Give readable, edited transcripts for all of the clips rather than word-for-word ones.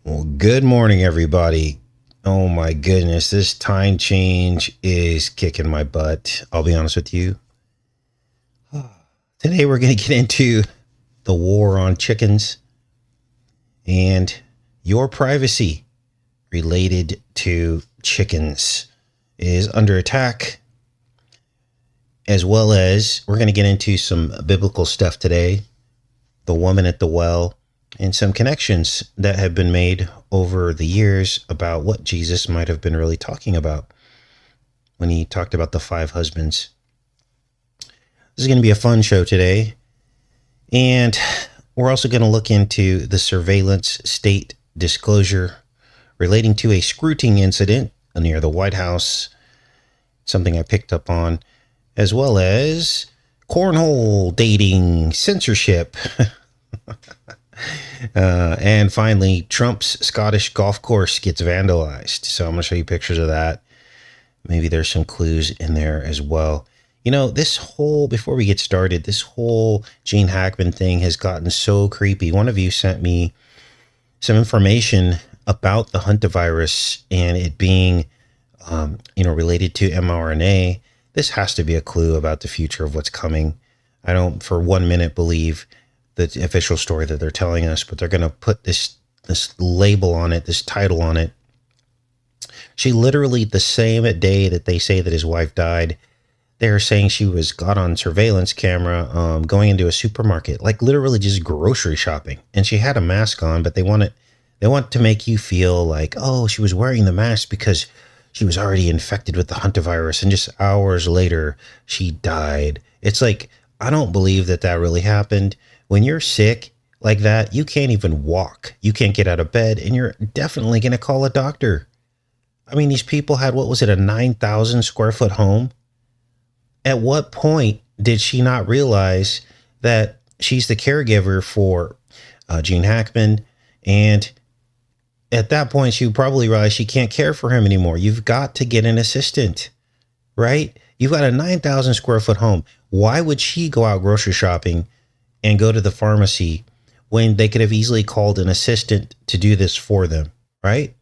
Well, good morning, everybody. Oh my goodness, this time change is kicking my butt. I'll be honest with you. Today, we're going to get into the war on chickens and your privacy related to chickens is under attack, as well as we're going to get into some biblical stuff today, the woman at the well, and some connections that have been made over the years about what Jesus might have been really talking about when he talked about the 5 husbands. This is going to be a fun show today. And we're also going to look into the surveillance state disclosure relating to a scrutiny incident near the White House, something I picked up on, as well as cornhole, dating, censorship. And finally, Trump's Scottish golf course gets vandalized. So I'm going to show you pictures of that. Maybe there's some clues in there as well. You know, before we get started, this whole Gene Hackman thing has gotten so creepy. One of you sent me some information about the hantavirus and it being, related to mRNA. This has to be a clue about the future of what's coming. I don't for 1 minute believe the official story that they're telling us, but they're going to put this label on it, this title on it. She literally, the same day that they say that his wife died, they're saying she was got on surveillance camera going into a supermarket, like literally just grocery shopping. And she had a mask on, but they want to make you feel like, oh, she was wearing the mask because she was already infected with the hantavirus. And just hours later, she died. It's like, I don't believe that really happened. When you're sick like that, you can't even walk. You can't get out of bed, and you're definitely going to call a doctor. I mean, these people had, a 9,000 square foot home? At what point did she not realize that she's the caregiver for Gene Hackman? And at that point, she probably realized she can't care for him anymore. You've got to get an assistant, right? You've got a 9,000 square foot home. Why would she go out grocery shopping and go to the pharmacy when they could have easily called an assistant to do this for them, right?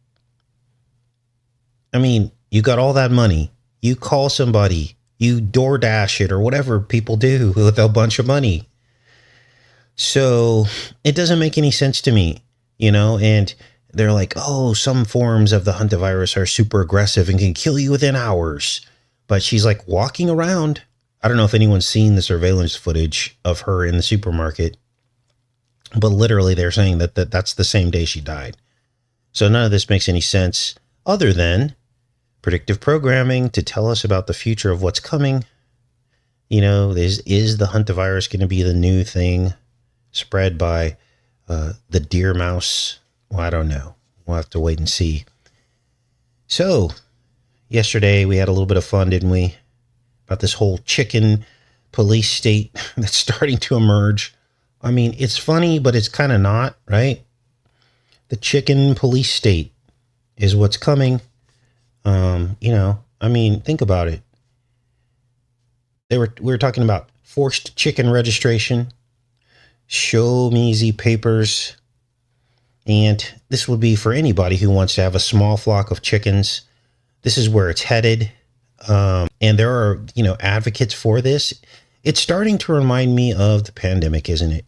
I mean, you got all that money. You call somebody, you DoorDash it or whatever people do with a bunch of money. So it doesn't make any sense to me, and they're like, oh, some forms of the hantavirus are super aggressive and can kill you within hours. But she's like walking around. I don't know if anyone's seen the surveillance footage of her in the supermarket, but literally they're saying that that's the same day she died. So none of this makes any sense other than predictive programming to tell us about the future of what's coming. Is the hantavirus going to be the new thing spread by the deer mouse? Well, I don't know. We'll have to wait and see. So yesterday we had a little bit of fun, didn't we? About this whole chicken police state that's starting to emerge. I mean, it's funny, but it's kind of not, right? The chicken police state is what's coming. Think about it. We were talking about forced chicken registration, show me Z papers. And this would be for anybody who wants to have a small flock of chickens. This is where it's headed. And there are, advocates for this. It's starting to remind me of the pandemic, isn't it?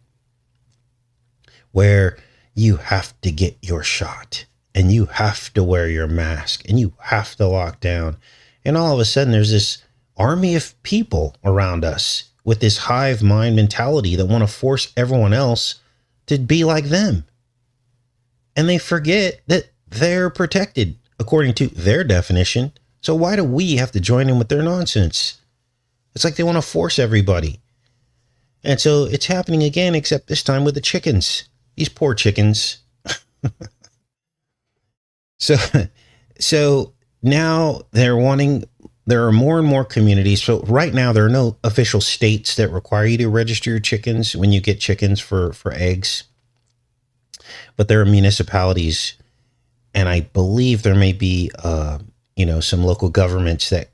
Where you have to get your shot and you have to wear your mask and you have to lock down. And all of a sudden there's this army of people around us with this hive mind mentality that want to force everyone else to be like them. And they forget that they're protected according to their definition. So why do we have to join in with their nonsense? It's like they want to force everybody. And so it's happening again, except this time with the chickens. These poor chickens. So now there are more and more communities. So right now there are no official states that require you to register your chickens when you get chickens for eggs. But there are municipalities, and I believe there may be some local governments that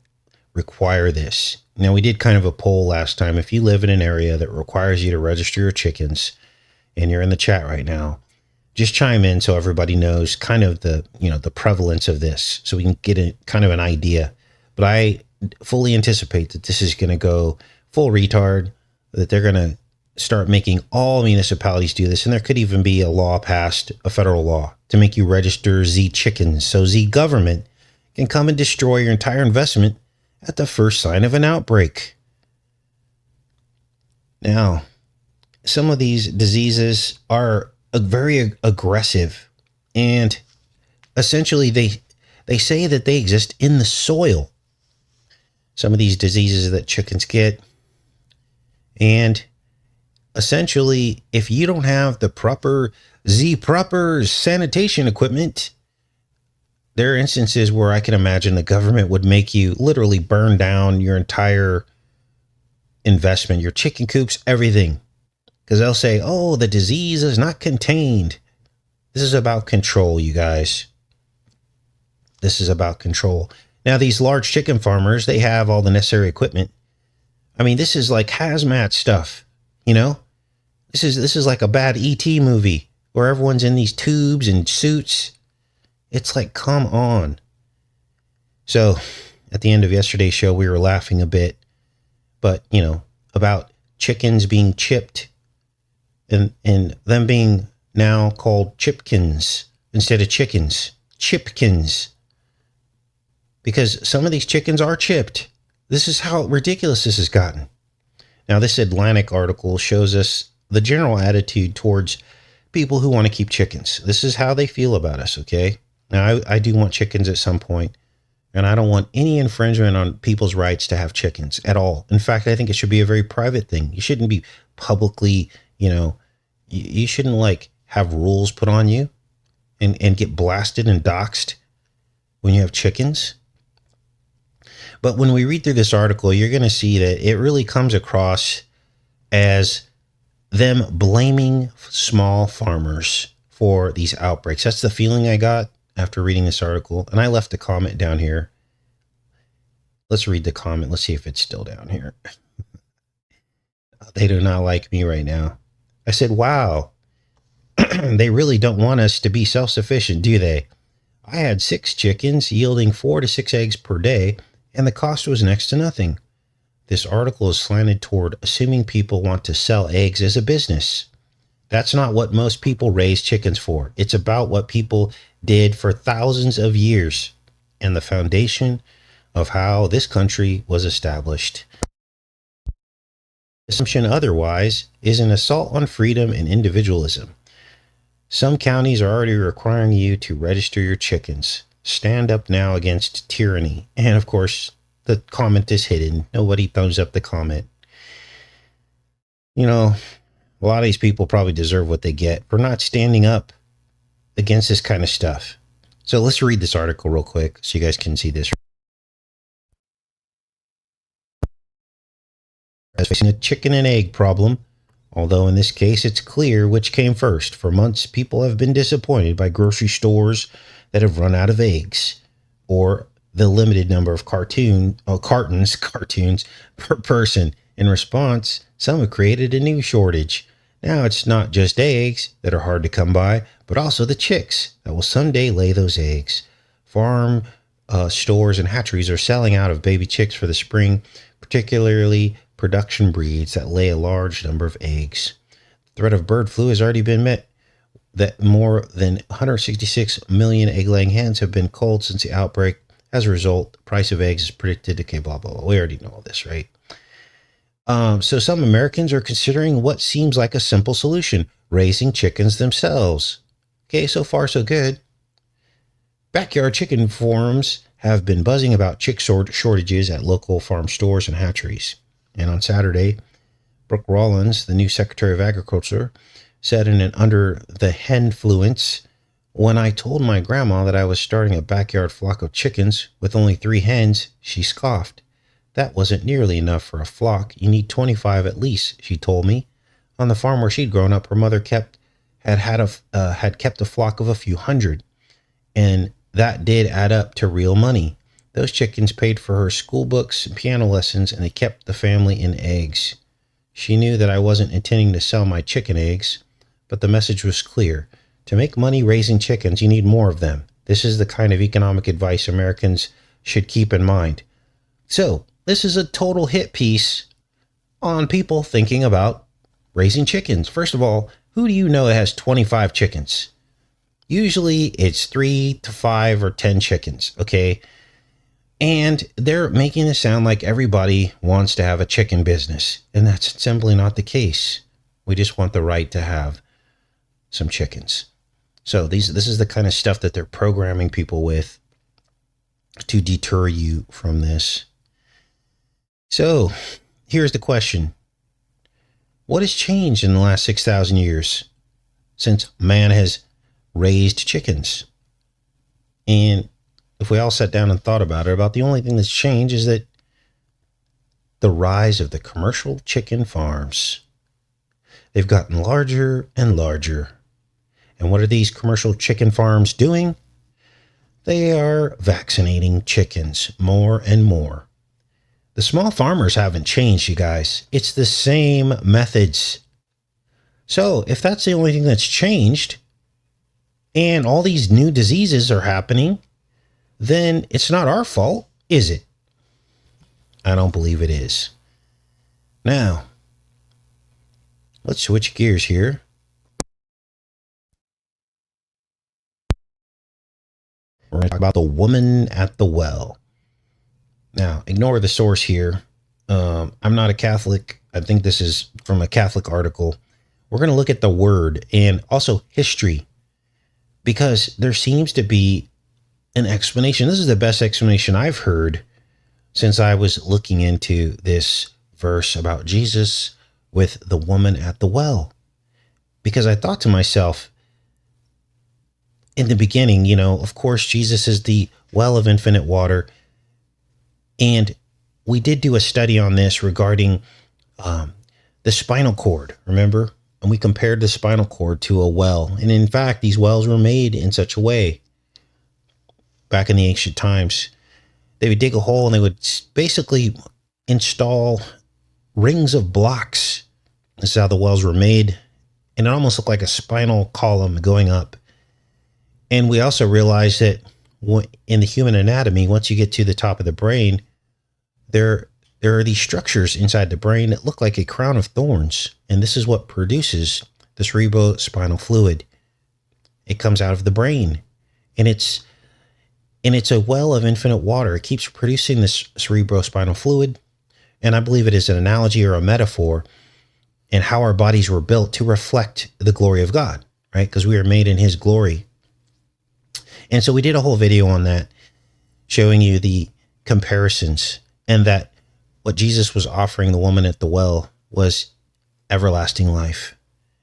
require this. Now, we did kind of a poll last time. If you live in an area that requires you to register your chickens, and you're in the chat right now, Just chime in so everybody knows kind of the prevalence of this, so we can get a kind of an idea. But I fully anticipate that this is going to go full retard, that they're going to start making all municipalities do this. And there could even be a law passed, a federal law, to make you register Z chickens. So Z government can come and destroy your entire investment at the first sign of an outbreak. Now, some of these diseases are very aggressive, and essentially they say that they exist in the soil. Some of these diseases that chickens get, and essentially, if you don't have the proper sanitation equipment, there are instances where I can imagine the government would make you literally burn down your entire investment, your chicken coops, everything. Because they'll say, oh, the disease is not contained. This is about control, you guys. This is about control. Now, these large chicken farmers, they have all the necessary equipment. I mean, this is like hazmat stuff, you know? This is like a bad E.T. movie where everyone's in these tubes and suits. It's like, come on. So, at the end of yesterday's show, we were laughing a bit, but, about chickens being chipped and them being now called chipkins instead of chickens. Chipkins. Because some of these chickens are chipped. This is how ridiculous this has gotten. Now, this Atlantic article shows us the general attitude towards people who want to keep chickens. This is how they feel about us, okay? Now, I do want chickens at some point, and I don't want any infringement on people's rights to have chickens at all. In fact, I think it should be a very private thing. You shouldn't be publicly, you shouldn't like have rules put on you and get blasted and doxxed when you have chickens. But when we read through this article, you're going to see that it really comes across as them blaming small farmers for these outbreaks. That's the feeling I got after reading this article. And I left a comment down here. Let's read the comment. Let's see if it's still down here. They do not like me right now. I said, wow, they really don't want us to be self-sufficient, do they? I had 6 chickens yielding 4 to 6 eggs per day, and the cost was next to nothing. This article is slanted toward assuming people want to sell eggs as a business. That's not what most people raise chickens for. It's about what people did for thousands of years and the foundation of how this country was established. Assumption otherwise is an assault on freedom and individualism. Some counties are already requiring you to register your chickens. Stand up now against tyranny. And of course, the comment is hidden. Nobody thumbs up the comment. A lot of these people probably deserve what they get for not standing up against this kind of stuff. So let's read this article real quick so you guys can see this. As facing a chicken and egg problem, although in this case it's clear which came first. For months, people have been disappointed by grocery stores that have run out of eggs, or the limited number of cartoons per person. In response, some have created a new shortage. Now it's not just eggs that are hard to come by, but also the chicks that will someday lay those eggs. Farm stores and hatcheries are selling out of baby chicks for the spring, particularly production breeds that lay a large number of eggs. The threat of bird flu has already been met. That more than 166 million egg-laying hens have been culled since the outbreak. As a result, the price of eggs is predicted to, blah, blah, blah. We already know all this, right? So some Americans are considering what seems like a simple solution, raising chickens themselves. Okay, so far so good. Backyard chicken farms have been buzzing about chick shortages at local farm stores and hatcheries. And on Saturday, Brooke Rollins, the new Secretary of Agriculture, said in an Under the Henfluence, when I told my grandma that I was starting a backyard flock of chickens with only 3 hens, she scoffed. That wasn't nearly enough for a flock. You need 25 at least, she told me. On the farm where she'd grown up, her mother had kept a flock of a few hundred, and that did add up to real money. Those chickens paid for her school books and piano lessons, and they kept the family in eggs. She knew that I wasn't intending to sell my chicken eggs, but the message was clear. To make money raising chickens, you need more of them. This is the kind of economic advice Americans should keep in mind. So, this is a total hit piece on people thinking about raising chickens. First of all, who do you know that has 25 chickens? Usually it's 3 to 5 or 10 chickens, okay? And they're making it sound like everybody wants to have a chicken business. And that's simply not the case. We just want the right to have some chickens. So this is the kind of stuff that they're programming people with to deter you from this. So here's the question. What has changed in the last 6,000 years since man has raised chickens? And if we all sat down and thought about it, about the only thing that's changed is that the rise of the commercial chicken farms. They've gotten larger and larger. And what are these commercial chicken farms doing? They are vaccinating chickens more and more. The small farmers haven't changed, you guys. It's the same methods. So if that's the only thing that's changed, and all these new diseases are happening, then it's not our fault, is it? I don't believe it is. Now, let's switch gears here. We're going to talk about the woman at the well. Now, ignore the source here. I'm not a Catholic. I think this is from a Catholic article. We're going to look at the word and also history, because there seems to be an explanation. This is the best explanation I've heard since I was looking into this verse about Jesus with the woman at the well. Because I thought to myself, in the beginning, of course, Jesus is the well of infinite water. And we did do a study on this regarding the spinal cord, remember? And we compared the spinal cord to a well. And in fact, these wells were made in such a way. Back in the ancient times, they would dig a hole and they would basically install rings of blocks. This is how the wells were made. And it almost looked like a spinal column going up. And we also realized that in the human anatomy, once you get to the top of the brain, there are these structures inside the brain that look like a crown of thorns. And this is what produces the cerebrospinal fluid. It comes out of the brain. And it's a well of infinite water. It keeps producing this cerebrospinal fluid. And I believe it is an analogy or a metaphor in how our bodies were built to reflect the glory of God, right? Because we are made in his glory. And so we did a whole video on that, showing you the comparisons, and that what Jesus was offering the woman at the well was everlasting life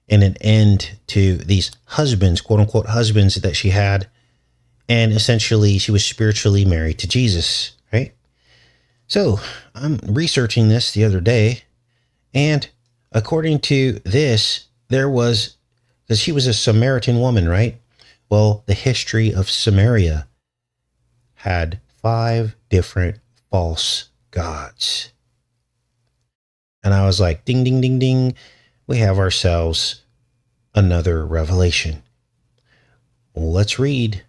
and an end to these husbands, quote unquote husbands, that she had. And essentially she was spiritually married to Jesus, right? So I'm researching this the other day, and according to this, because she was a Samaritan woman, right? Well, the history of Samaria had 5 different false gods. And I was like, ding, ding, ding, ding. We have ourselves another revelation. Well, let's read. It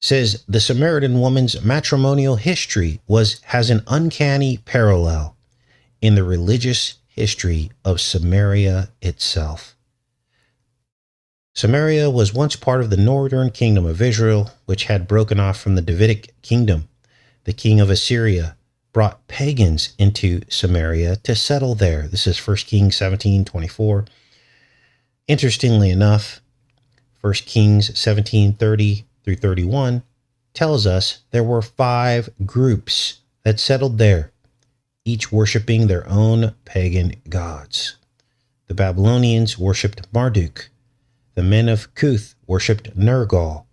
says the Samaritan woman's matrimonial history has an uncanny parallel in the religious history of Samaria itself. Samaria was once part of the northern kingdom of Israel, which had broken off from the Davidic kingdom. The king of Assyria brought pagans into Samaria to settle there. This is 1 Kings 17:24. Interestingly enough, 1 Kings 17:30 through 31 tells us there were 5 groups that settled there, each worshiping their own pagan gods. The Babylonians worshipped Marduk. The men of Cuth worshipped Nergal.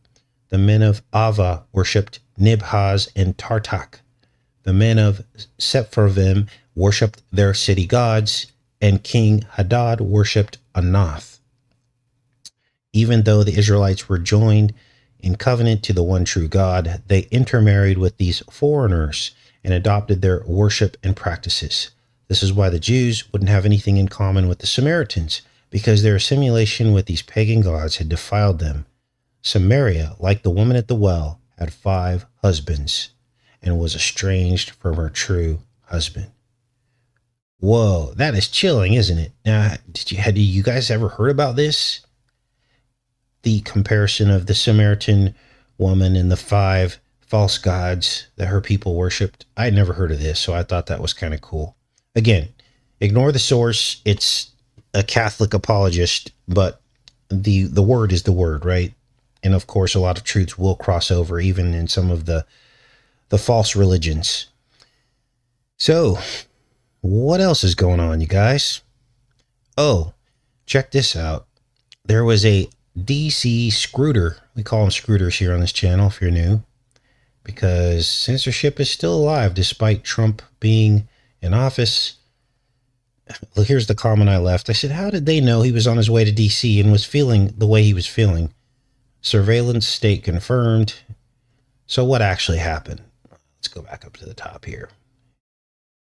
The men of Ava worshipped Nibhaz and Tartak. The men of Sepharvaim worshipped their city gods, and King Hadad worshipped Anath. Even though the Israelites were joined in covenant to the one true God, they intermarried with these foreigners and adopted their worship and practices. This is why the Jews wouldn't have anything in common with the Samaritans, because their assimilation with these pagan gods had defiled them. Samaria, like the woman at the well, had 5 husbands and was estranged from her true husband. Whoa, that is chilling, isn't it? Now, had you guys ever heard about this? The comparison of the Samaritan woman and the 5 false gods that her people worshipped. I had never heard of this, so I thought that was kind of cool. Again, ignore the source. It's a Catholic apologist, but the word is the word, right? And of course, a lot of truths will cross over, even in some of the false religions. So, what else is going on, you guys? Oh, check this out. There was a DC Scrooter. We call them Scrooters here on this channel if you're new, because censorship is still alive despite Trump being in office. Look, here's the comment I left. I said, how did they know he was on his way to DC and was feeling the way he was feeling? Surveillance state confirmed. So what actually happened? Let's go back up to the top here.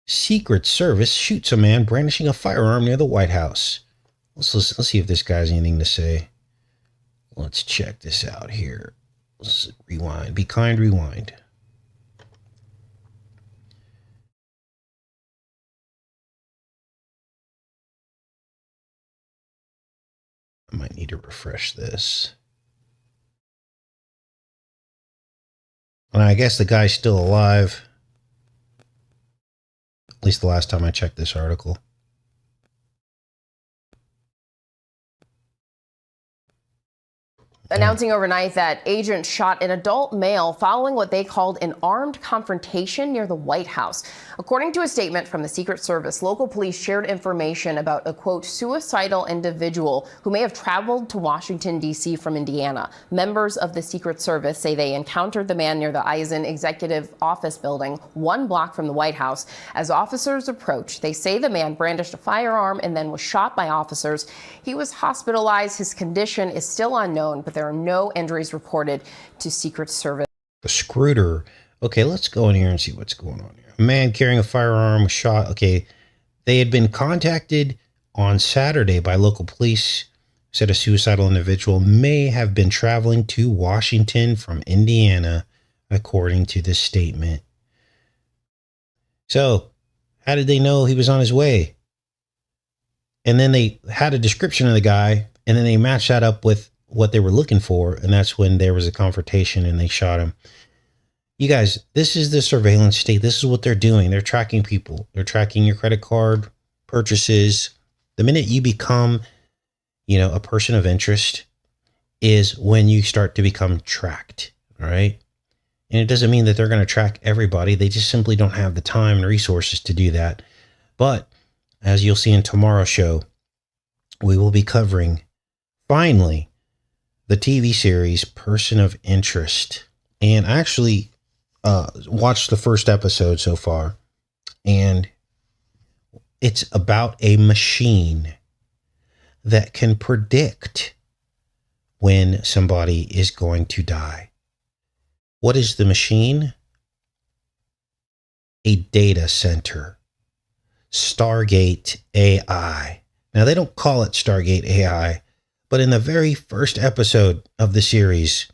Secret Service shoots a man brandishing a firearm near the White House. Let's see if this guy has anything to say. Let's check this out here. Let's rewind. Be kind, rewind. I might need to refresh this. And I guess the guy's still alive. At least the last time I checked this article. Announcing overnight that agents shot an adult male following what they called an armed confrontation near the White House. According to a statement from the Secret Service, local police shared information about a, quote, suicidal individual who may have traveled to Washington, D.C. from Indiana. Members of the Secret Service say they encountered the man near the Eisen Executive Office building, 1 block from the White House. As officers approached, they say the man brandished a firearm and then was shot by officers. He was hospitalized. His condition is still unknown, but there are no injuries reported to Secret Service. The Scrooter. Okay, let's go in here and see what's going on here. A man carrying a firearm was shot. Okay, they had been contacted on Saturday by local police. Said a suicidal individual may have been traveling to Washington from Indiana, according to this statement. So, how did they know he was on his way? And then they had a description of the guy, and then they matched that up with what they were looking for, and that's when there was a confrontation and they shot him. You guys, this is the surveillance state. This is what they're doing. They're tracking people. They're tracking your credit card purchases. The minute you become, a person of interest is when you start to become tracked, all right? And it doesn't mean that they're going to track everybody. They just simply don't have the time and resources to do that. But as you'll see in tomorrow's show, we will be covering, finally, the TV series Person of Interest. And I actually watched the first episode so far, and it's about a machine that can predict when somebody is going to die. What is the machine? A data center. Stargate AI. Now, they don't call it Stargate AI, but in the very first episode of the series,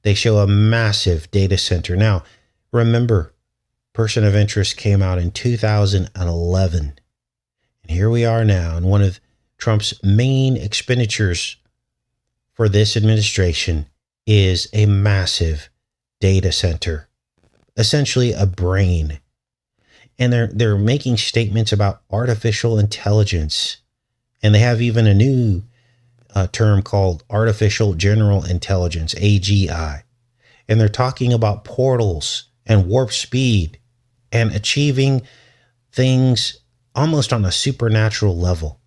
they show a massive data center. Now, remember, Person of Interest came out in 2011. And here we are now, and one of Trump's main expenditures for this administration is a massive data center, essentially a brain. And they're making statements about artificial intelligence. And they have even a new term called artificial general intelligence, AGI. And they're talking about portals and warp speed and achieving things almost on a supernatural level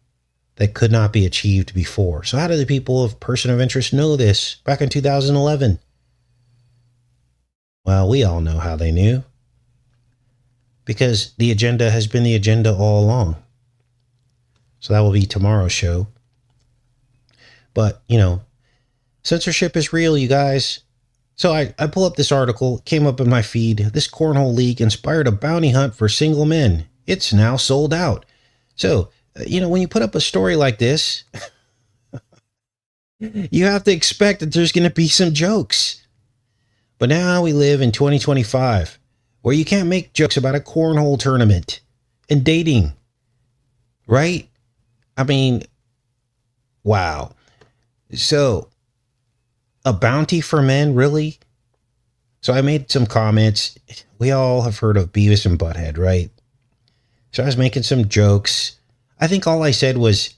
that could not be achieved before. So how do the people of Person of Interest know this back in 2011? Well, we all know how they knew. Because the agenda has been the agenda all along. So that will be tomorrow's show. But, censorship is real, you guys. So I pull up this article, came up in my feed. This Cornhole League inspired a bounty hunt for single men. It's now sold out. So, when you put up a story like this, You have to expect that there's going to be some jokes. But now we live in 2025 where you can't make jokes about a cornhole tournament and dating, right? I mean, wow. So, a bounty for men, really? So I made some comments. We all have heard of Beavis and Butthead, right? So I was making some jokes. I think all I said was,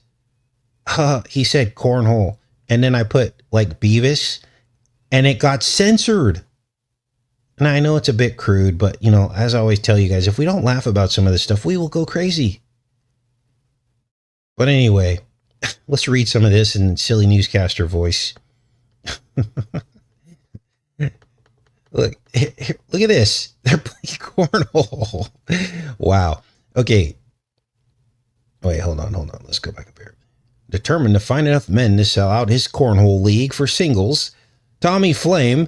he said cornhole. And then I put like Beavis and it got censored. And I know it's a bit crude, but you know, as I always tell you guys, if we don't laugh about some of this stuff, we will go crazy. But anyway, let's read some of this in silly newscaster voice. Look at this. They're playing cornhole. Wow. Okay. Wait, hold on. Let's go back up here. Determined to find enough men to sell out his cornhole league for singles, Tommy Flame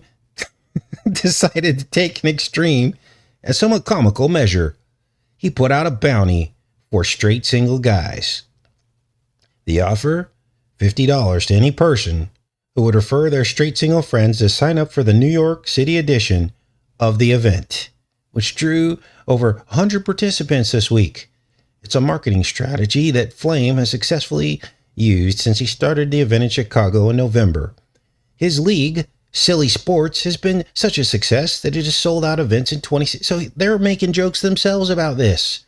decided to take an extreme and somewhat comical measure. He put out a bounty for straight single guys. The offer, $50 to any person who would refer their straight single friends to sign up for the New York City edition of the event, which drew over 100 participants this week. It's a marketing strategy that Flame has successfully used since he started the event in Chicago in November. His league, Silly Sports, has been such a success that it has sold out events in 20. So they're making jokes themselves about this.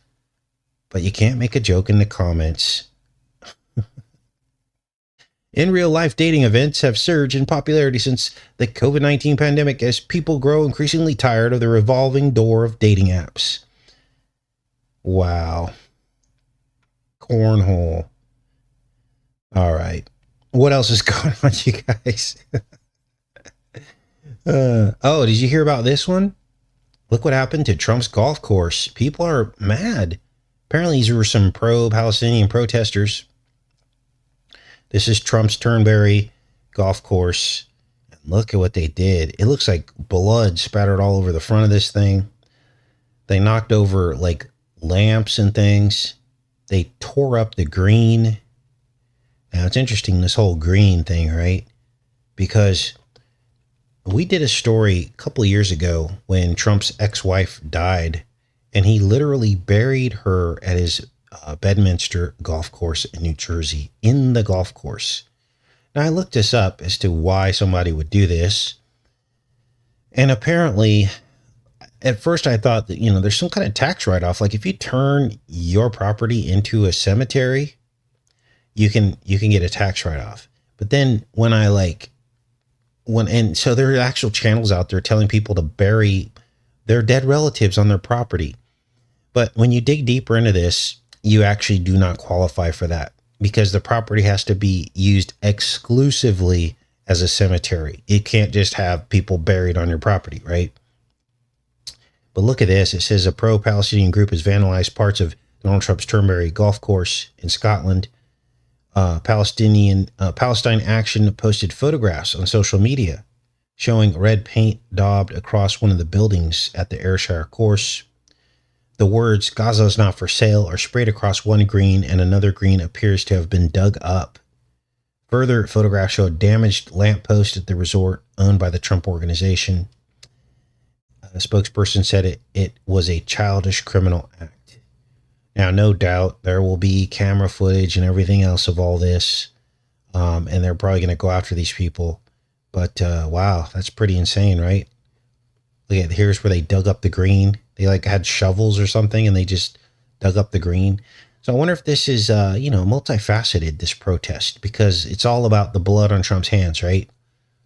But you can't make a joke in the comments. In real life, dating events have surged in popularity since the COVID-19 pandemic as people grow increasingly tired of the revolving door of dating apps. Wow. Cornhole. All right. What else is going on, you guys? Did you hear about this one? Look what happened to Trump's golf course. People are mad. Apparently, these were some pro-Palestinian protesters. This is Trump's Turnberry golf course. Look at what they did. It looks like blood spattered all over the front of this thing. They knocked over like lamps and things. They tore up the green. Now it's interesting, this whole green thing, right? Because we did a story a couple of years ago when Trump's ex-wife died, and he literally buried her at his Bedminster golf course in New Jersey, in the golf course. Now I looked this up as to why somebody would do this. And apparently, at first I thought that, there's some kind of tax write-off. Like if you turn your property into a cemetery, you can get a tax write-off. But then so there are actual channels out there telling people to bury their dead relatives on their property. But when you dig deeper into this, you actually do not qualify for that because the property has to be used exclusively as a cemetery. It can't just have people buried on your property, right? But look at this. It says a pro-Palestinian group has vandalized parts of Donald Trump's Turnberry golf course in Scotland. Palestine Action posted photographs on social media showing red paint daubed across one of the buildings at the Ayrshire course. The words "Gaza is not for sale" are sprayed across one green, and another green appears to have been dug up. Further photographs show a damaged lamppost at the resort owned by the Trump organization. A spokesperson said it was a childish criminal act. Now, no doubt there will be camera footage and everything else of all this, and they're probably going to go after these people. But wow, that's pretty insane, right? Look at here's where they dug up the green. They had shovels or something, and they just dug up the green. So I wonder if this is, multifaceted, this protest, because it's all about the blood on Trump's hands, right?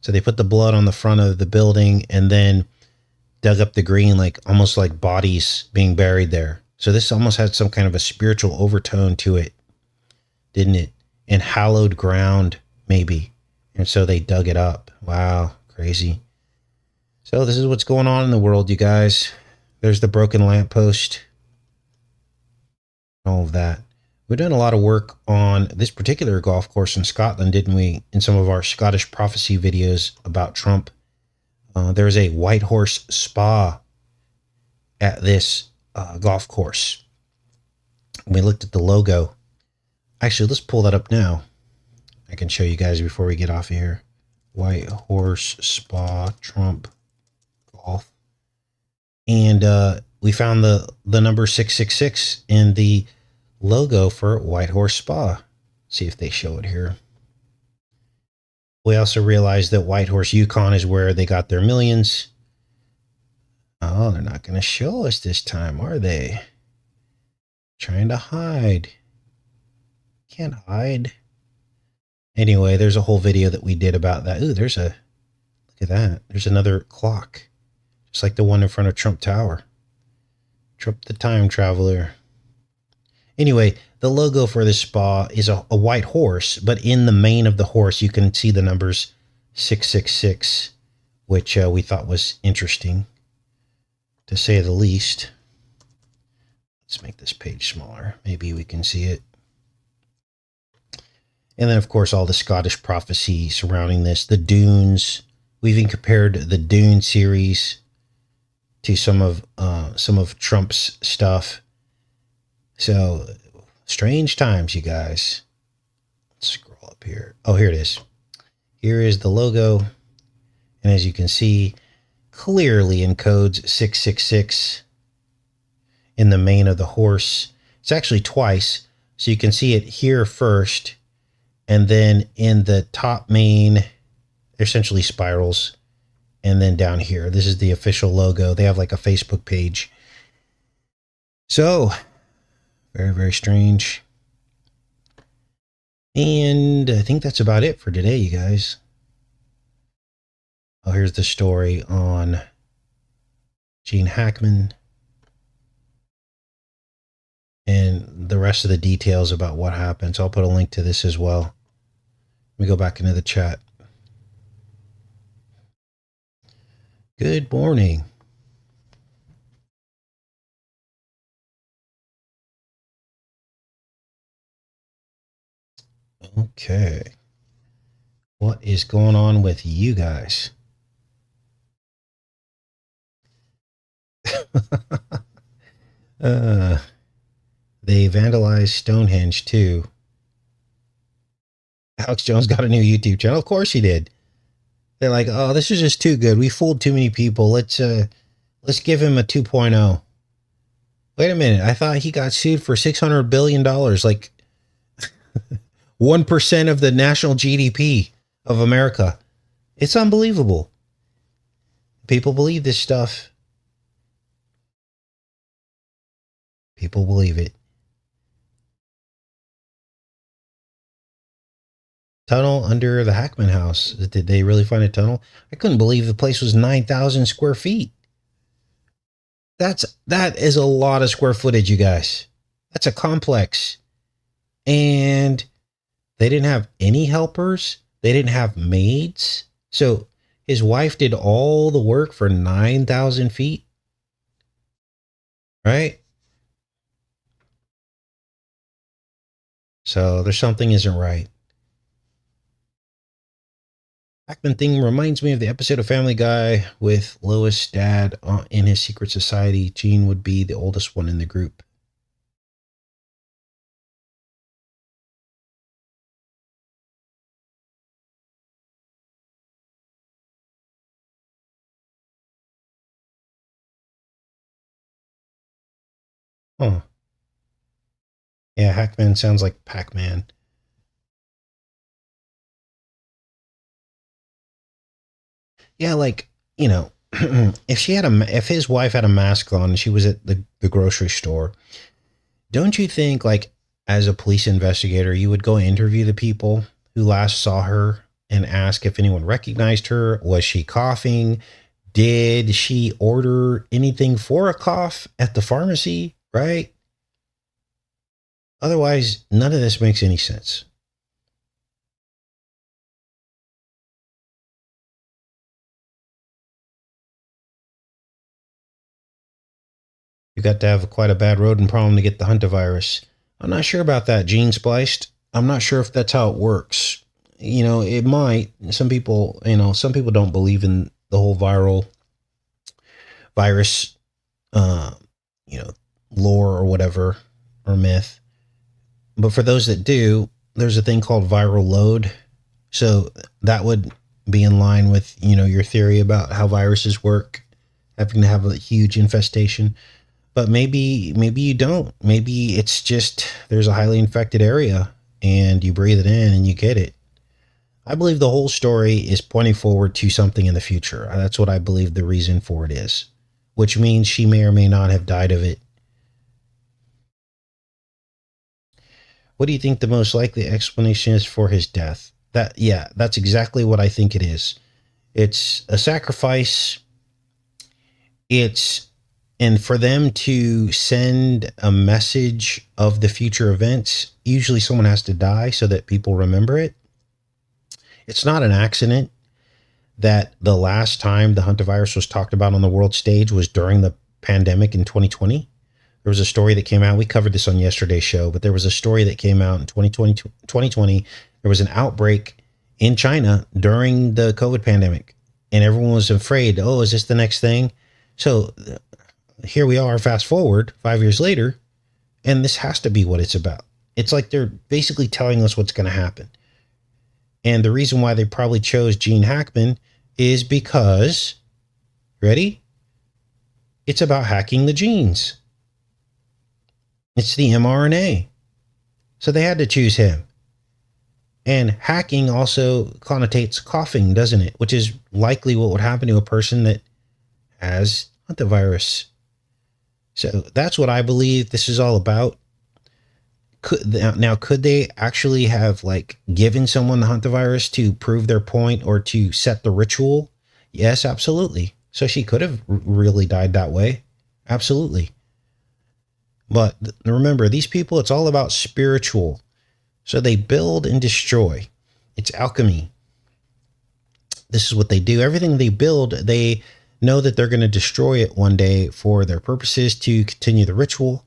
So they put the blood on the front of the building and then dug up the green, almost like bodies being buried there. So this almost had some kind of a spiritual overtone to it, didn't it? And hallowed ground, maybe. And so they dug it up. Wow, crazy. So this is what's going on in the world, you guys. There's the broken lamppost. All of that. We've done a lot of work on this particular golf course in Scotland, didn't we? In some of our Scottish prophecy videos about Trump. There's a White Horse Spa at this golf course. We looked at the logo. Actually, let's pull that up now. I can show you guys before we get off of here. White Horse Spa Trump Golf. And we found the number 666 in the logo for White Horse Spa. See if they show it here. We also realized that White Horse Yukon is where they got their millions. Oh, they're not going to show us this time, are they? Trying to hide. Can't hide. Anyway, there's a whole video that we did about that. Ooh, look at that. There's another clock. Just like the one in front of Trump Tower. Trump the time traveler. Anyway, the logo for this spa is a white horse, but in the mane of the horse, you can see the numbers 666, which we thought was interesting, to say the least. Let's make this page smaller. Maybe we can see it. And then, of course, all the Scottish prophecy surrounding this, the dunes. We even compared the Dune series to some of Trump's stuff. So, strange times, you guys. Let's scroll up here. Oh, here it is. Here is the logo. And as you can see, clearly encodes 666 in the mane of the horse. It's actually twice. So you can see it here first. And then in the top mane, they're essentially spirals. And then down here, this is the official logo. They have like a Facebook page. So, very, very strange. And I think that's about it for today, you guys. Oh, here's the story on Gene Hackman. And the rest of the details about what happened. So I'll put a link to this as well. Let me go back into the chat. Good morning. Okay. What is going on with you guys? They vandalized Stonehenge too. Alex Jones got a new YouTube channel. Of course he did. They're like, oh, this is just too good. We fooled too many people. Let's give him a 2.0. Wait a minute. I thought he got sued for $600 billion, like 1% of the national GDP of America. It's unbelievable. People believe this stuff. People believe it. Tunnel under the Hackman house. Did they really find a tunnel? I couldn't believe the place was 9,000 square feet. That is a lot of square footage, you guys. That's a complex. And they didn't have any helpers. They didn't have maids. So his wife did all the work for 9,000 feet. Right? So there's something isn't right. Hackman thing reminds me of the episode of Family Guy with Lois' dad in his secret society. Gene would be the oldest one in the group. Huh. Yeah, Hackman sounds like Pac-Man. Yeah, like, you know, if his wife had a mask on and she was at the grocery store, don't you think, like, as a police investigator, you would go interview the people who last saw her and ask if anyone recognized her? Was she coughing? Did she order anything for a cough at the pharmacy? Right? Otherwise, none of this makes any sense. You got to have quite a bad rodent problem to get the hantavirus. I'm not sure about that gene spliced. I'm not sure if that's how it works. You know, it might. Some people don't believe in the whole viral virus, uh, lore or whatever, or myth. But for those that do, there's a thing called viral load. So that would be in line with, your theory about how viruses work, having to have a huge infestation. But maybe you don't. Maybe it's just there's a highly infected area and you breathe it in and you get it. I believe the whole story is pointing forward to something in the future. That's what I believe the reason for it is, which means she may or may not have died of it. What do you think the most likely explanation is for his death? That's exactly what I think it is. It's a sacrifice. It's and for them to send a message of the future events, usually someone has to die so that people remember it. It's not an accident that the last time the hantavirus was talked about on the world stage was during the pandemic in 2020. There was a story that came out. We covered this on yesterday's show, but there was a story that came out in 2020. There was an outbreak in China during the COVID pandemic, and everyone was afraid, oh, is this the next thing? So here we are, fast forward 5 years later, and this has to be what it's about. It's like they're basically telling us what's going to happen. And the reason why they probably chose Gene Hackman is because, ready? It's about hacking the genes. It's the mRNA. So they had to choose him. And hacking also connotates coughing, doesn't it? Which is likely what would happen to a person that has hantavirus. So that's what I believe this is all about. Could they actually have given someone the hantavirus to prove their point or to set the ritual? Yes, absolutely. So she could have really died that way. Absolutely. But remember, these people, it's all about spiritual. So they build and destroy. It's alchemy. This is what they do. Everything they build, they know that they're going to destroy it one day for their purposes to continue the ritual.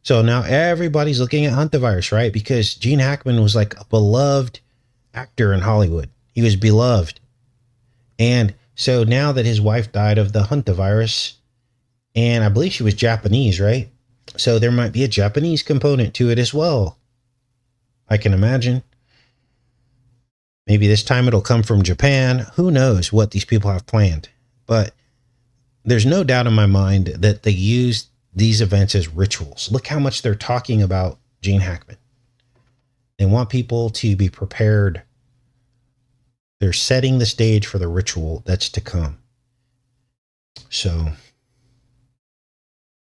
So now everybody's looking at hantavirus, right? Because Gene Hackman was like a beloved actor in Hollywood. He was beloved. And so now that his wife died of the hantavirus, and I believe she was Japanese, right? So there might be a Japanese component to it as well. I can imagine. Maybe this time it'll come from Japan. Who knows what these people have planned? But there's no doubt in my mind that they used these events as rituals. Look how much they're talking about Gene Hackman. They want people to be prepared. They're setting the stage for the ritual that's to come. So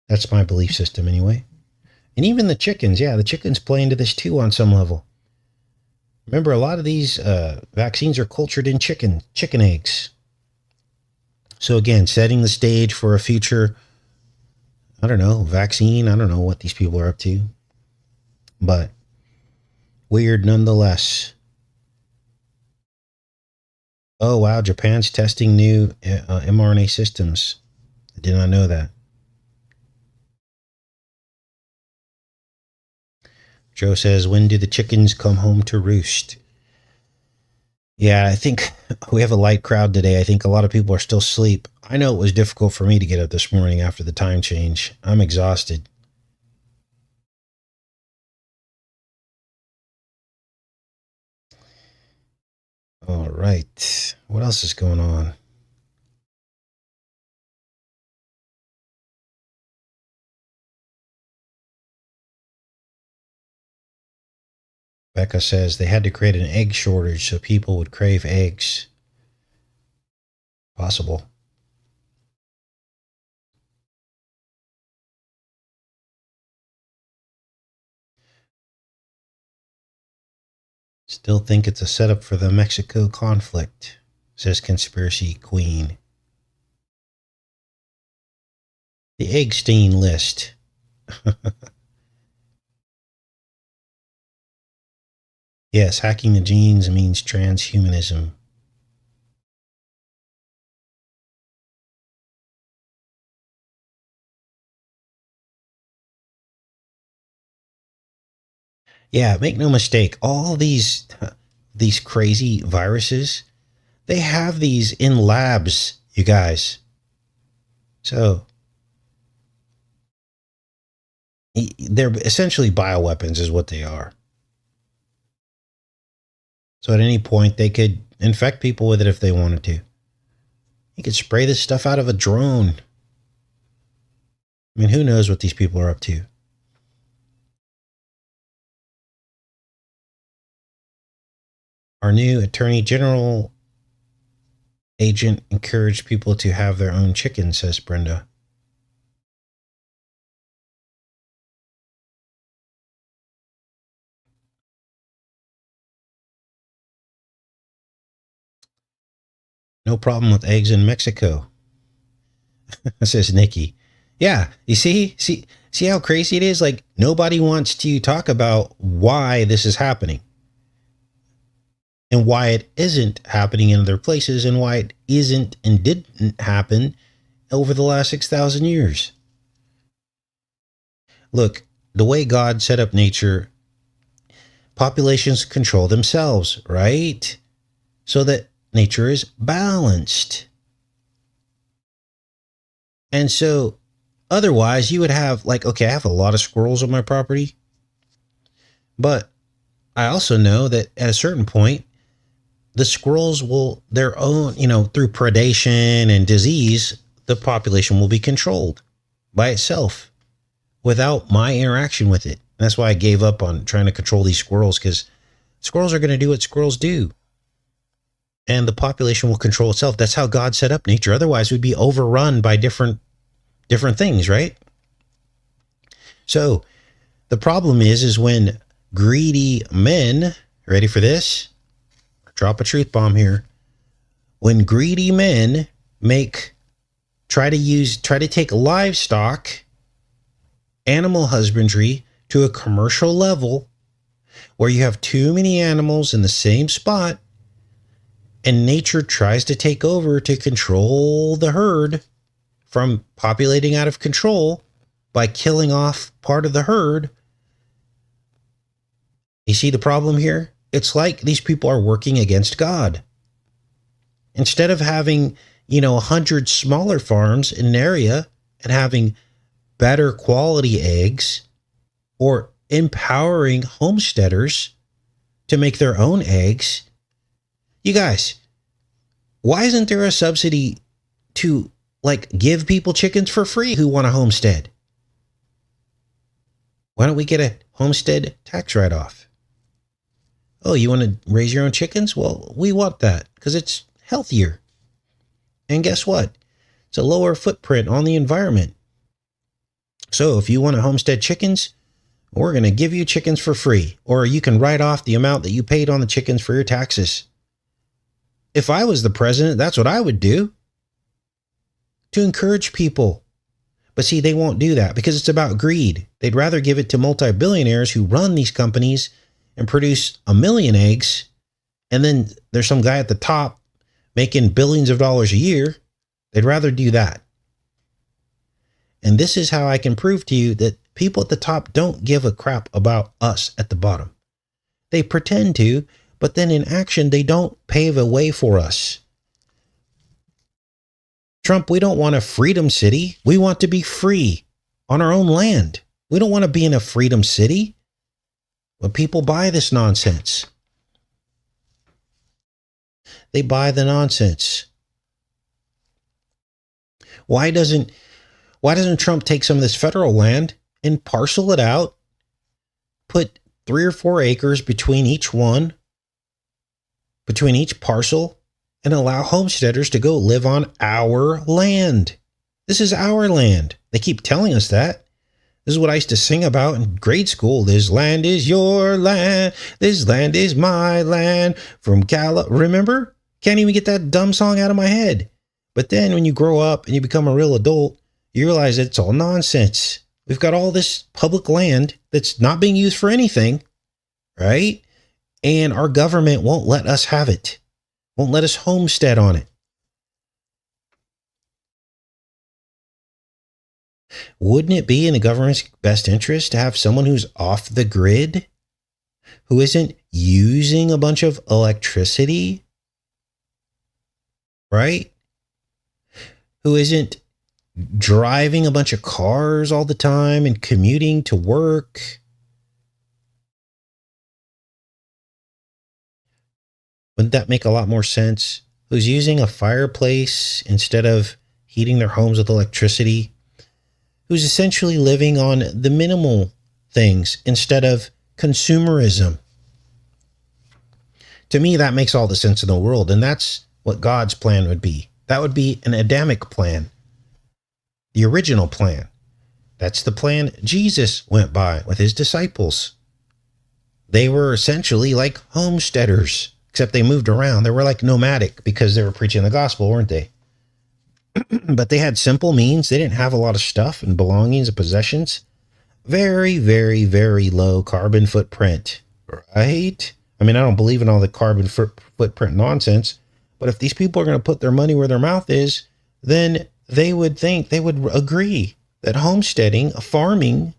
that's my belief system anyway. And even the chickens, the chickens play into this too on some level. Remember, a lot of these vaccines are cultured in chicken eggs. So again, setting the stage for a future, I don't know, vaccine. I don't know what these people are up to. But weird nonetheless. Oh, wow, Japan's testing new mRNA systems. I did not know that. Joe says, when do the chickens come home to roost? Yeah, I think we have a light crowd today. I think a lot of people are still asleep. I know it was difficult for me to get up this morning after the time change. I'm exhausted. All right. What else is going on? Becca says they had to create an egg shortage so people would crave eggs. Possible. Still think it's a setup for the Mexico conflict, says Conspiracy Queen. The Eggstein list. Yes, hacking the genes means transhumanism. Yeah, make no mistake, all these crazy viruses, they have these in labs, you guys. So they're essentially bioweapons is what they are. So at any point, they could infect people with it if they wanted to. You could spray this stuff out of a drone. I mean, who knows what these people are up to? Our new Attorney General agent encouraged people to have their own chickens, says Brenda. No problem with eggs in Mexico, says Nikki. Yeah, you see how crazy it is? Like, nobody wants to talk about why this is happening and why it isn't happening in other places and why it isn't and didn't happen over the last 6,000 years. Look, the way God set up nature, populations control themselves, right? So that nature is balanced. And so otherwise you would have like, okay, I have a lot of squirrels on my property, but I also know that at a certain point, the squirrels will their own, through predation and disease, the population will be controlled by itself without my interaction with it. That's why I gave up on trying to control these squirrels, because squirrels are going to do what squirrels do. And the population will control itself. That's how God set up nature. Otherwise, we'd be overrun by different things, right? So the problem is when greedy men, ready for this? Drop a truth bomb here. When greedy men try to take livestock, animal husbandry to a commercial level where you have too many animals in the same spot, and nature tries to take over to control the herd from populating out of control by killing off part of the herd. You see the problem here? It's like these people are working against God. Instead of having, 100 smaller farms in an area and having better quality eggs, or empowering homesteaders to make their own eggs. You guys, why isn't there a subsidy to give people chickens for free who want a homestead? Why don't we get a homestead tax write-off? Oh, you want to raise your own chickens? Well, we want that because it's healthier. And guess what? It's a lower footprint on the environment. So if you want to homestead chickens, we're going to give you chickens for free, or you can write off the amount that you paid on the chickens for your taxes. If I was the president, that's what I would do to encourage people. But see, they won't do that because it's about greed. They'd rather give it to multi-billionaires who run these companies and produce 1 million eggs. And then there's some guy at the top making billions of dollars a year. They'd rather do that. And this is how I can prove to you that people at the top don't give a crap about us at the bottom. They pretend to, but then in action, they don't pave a way for us. Trump, we don't want a freedom city. We want to be free on our own land. We don't want to be in a freedom city. But people buy this nonsense. They buy the nonsense. Why doesn't Trump take some of this federal land and parcel it out, put 3 or 4 acres between each parcel, and allow homesteaders to go live on our land? This is our land. They keep telling us that. This is what I used to sing about in grade school. This land is your land. This land is my land. From remember? Can't even get that dumb song out of my head. But then when you grow up and you become a real adult, you realize it's all nonsense. We've got all this public land that's not being used for anything, right? And our government won't let us have it. Won't let us homestead on it. Wouldn't it be in the government's best interest to have someone who's off the grid, who isn't using a bunch of electricity, right? Who isn't driving a bunch of cars all the time and commuting to work? Wouldn't that make a lot more sense? Who's using a fireplace instead of heating their homes with electricity? Who's essentially living on the minimal things instead of consumerism? To me, that makes all the sense in the world. And that's what God's plan would be. That would be an Adamic plan, the original plan. That's the plan Jesus went by with his disciples. They were essentially like homesteaders, except they moved around. They were like nomadic because they were preaching the gospel, weren't they? But they had simple means. They didn't have a lot of stuff and belongings and possessions. Very, very, very low carbon footprint, right? I mean, I don't believe in all the carbon footprint nonsense, but if these people are going to put their money where their mouth is, then they would agree that homesteading, farming,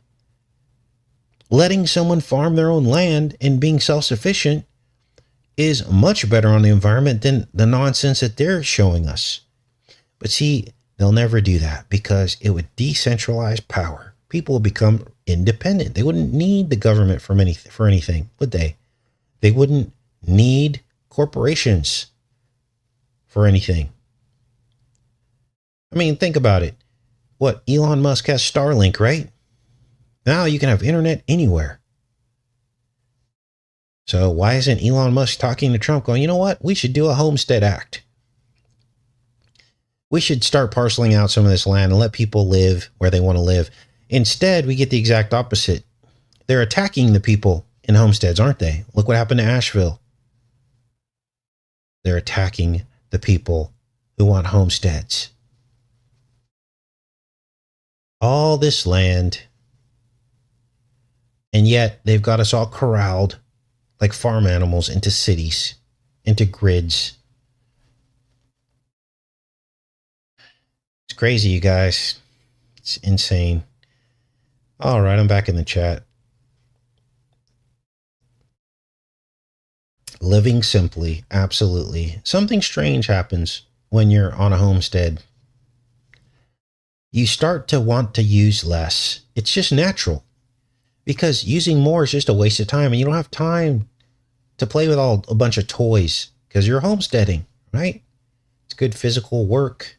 letting someone farm their own land and being self-sufficient is much better on the environment than the nonsense that they're showing us. But see, they'll never do that because it would decentralize power. People would become independent. They wouldn't need the government for anything, would they? They wouldn't need corporations for anything. I mean, think about it. What, Elon Musk has Starlink, right? Now you can have internet anywhere. So why isn't Elon Musk talking to Trump going, you know what? We should do a Homestead Act. We should start parceling out some of this land and let people live where they want to live. Instead, we get the exact opposite. They're attacking the people in homesteads, aren't they? Look what happened to Asheville. They're attacking the people who want homesteads. All this land, and yet they've got us all corralled like farm animals into cities, into grids. It's crazy, you guys. It's insane. All right, I'm back in the chat. Living simply, absolutely. Something strange happens when you're on a homestead. You start to want to use less. It's just natural. Because using more is just a waste of time, and you don't have time to play with a bunch of toys because you're homesteading, right? It's good physical work.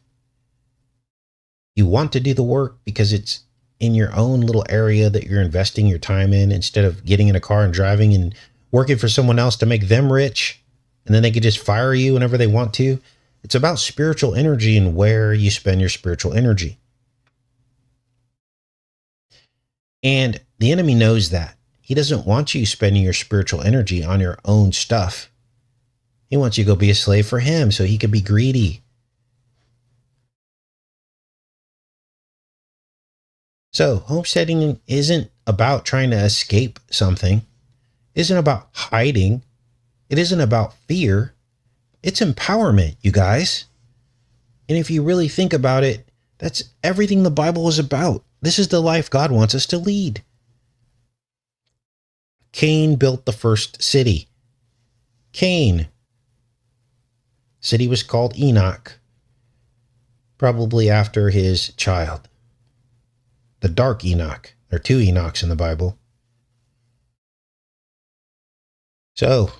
You want to do the work because it's in your own little area that you're investing your time in, instead of getting in a car and driving and working for someone else to make them rich, and then they could just fire you whenever they want to. It's about spiritual energy and where you spend your spiritual energy. And the enemy knows that. He doesn't want you spending your spiritual energy on your own stuff. He wants you to go be a slave for him so he can be greedy. So homesteading isn't about trying to escape something. It isn't about hiding. It isn't about fear. It's empowerment, you guys. And if you really think about it, that's everything the Bible is about. This is the life God wants us to lead. Cain built the first city. Cain. City was called Enoch, probably after his child. The dark Enoch. There are two Enochs in the Bible. So,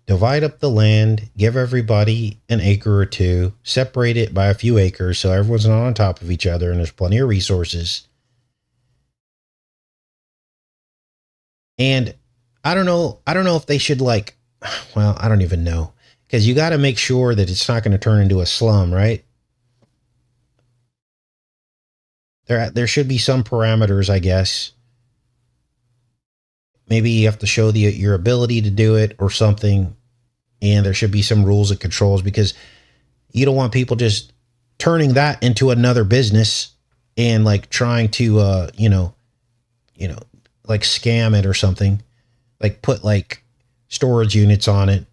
divide up the land, give everybody an acre or two, separate it by a few acres so everyone's not on top of each other and there's plenty of resources. And I don't know if they should I don't even know, because you got to make sure that it's not going to turn into a slum, right? There should be some parameters, I guess. Maybe you have to show your ability to do it or something. And there should be some rules and controls, because you don't want people just turning that into another business and like trying to, like scam it or something, like put like storage units on it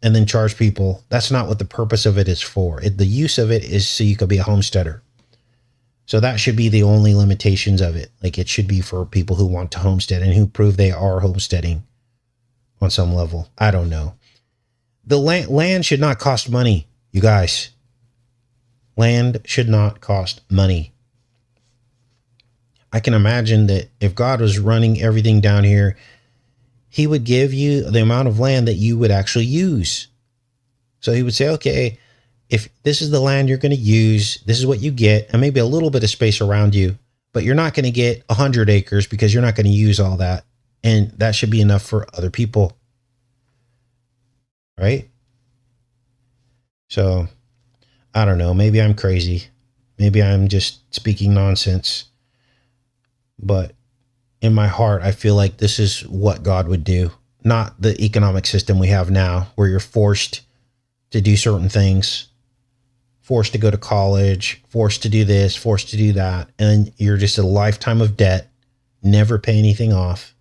and then charge people. That's not what the purpose of it is for. The use of it is so you could be a homesteader. So that should be the only limitations of it. Like it should be for people who want to homestead and who prove they are homesteading on some level. I don't know. The land should not cost money, you guys. Land should not cost money. I can imagine that if God was running everything down here, he would give you the amount of land that you would actually use. So he would say, okay, if this is the land you're going to use, this is what you get, and maybe a little bit of space around you, but you're not going to get 100 acres because you're not going to use all that. And that should be enough for other people. Right? So I don't know. Maybe I'm crazy. Maybe I'm just speaking nonsense. But in my heart, I feel like this is what God would do, not the economic system we have now, where you're forced to do certain things, forced to go to college, forced to do this, forced to do that. And you're just a lifetime of debt, never pay anything off.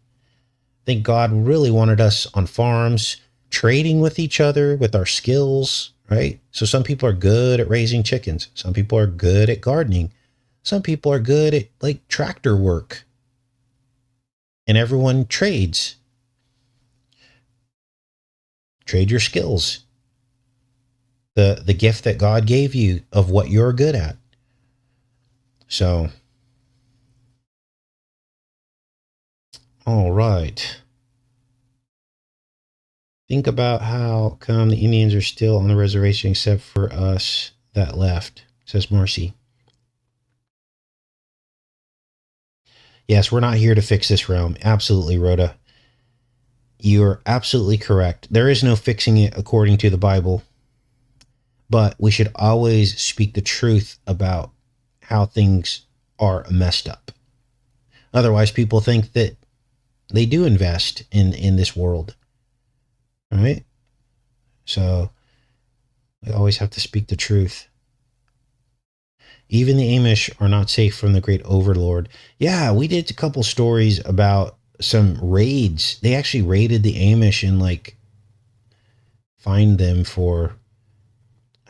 I think God really wanted us on farms, trading with each other, with our skills, right? So some people are good at raising chickens. Some people are good at gardening. Some people are good at like tractor work. And everyone trades. Trade your skills. The gift that God gave you of what you're good at. So, all right. Think about how come the Indians are still on the reservation except for us that left, says Marcy. Yes, we're not here to fix this realm. Absolutely, Rhoda. You're absolutely correct. There is no fixing it according to the Bible. But we should always speak the truth about how things are messed up. Otherwise, people think that they do invest in this world. All right? So we always have to speak the truth. Even the Amish are not safe from the great overlord. Yeah, we did a couple stories about some raids. They actually raided the Amish and like fined them for,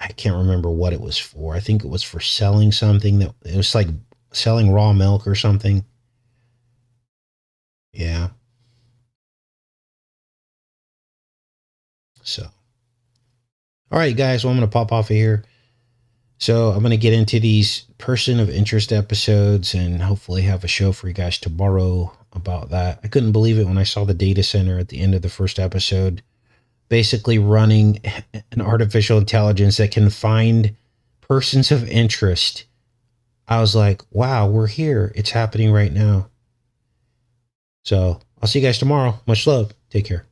I can't remember what it was for. I think it was for selling something that it was like selling raw milk or something. Yeah. So, all right, guys. Well, I'm going to pop off of here. So I'm going to get into these person of interest episodes and hopefully have a show for you guys tomorrow about that. I couldn't believe it when I saw the data center at the end of the first episode, basically running an artificial intelligence that can find persons of interest. I was like, wow, we're here. It's happening right now. So I'll see you guys tomorrow. Much love. Take care.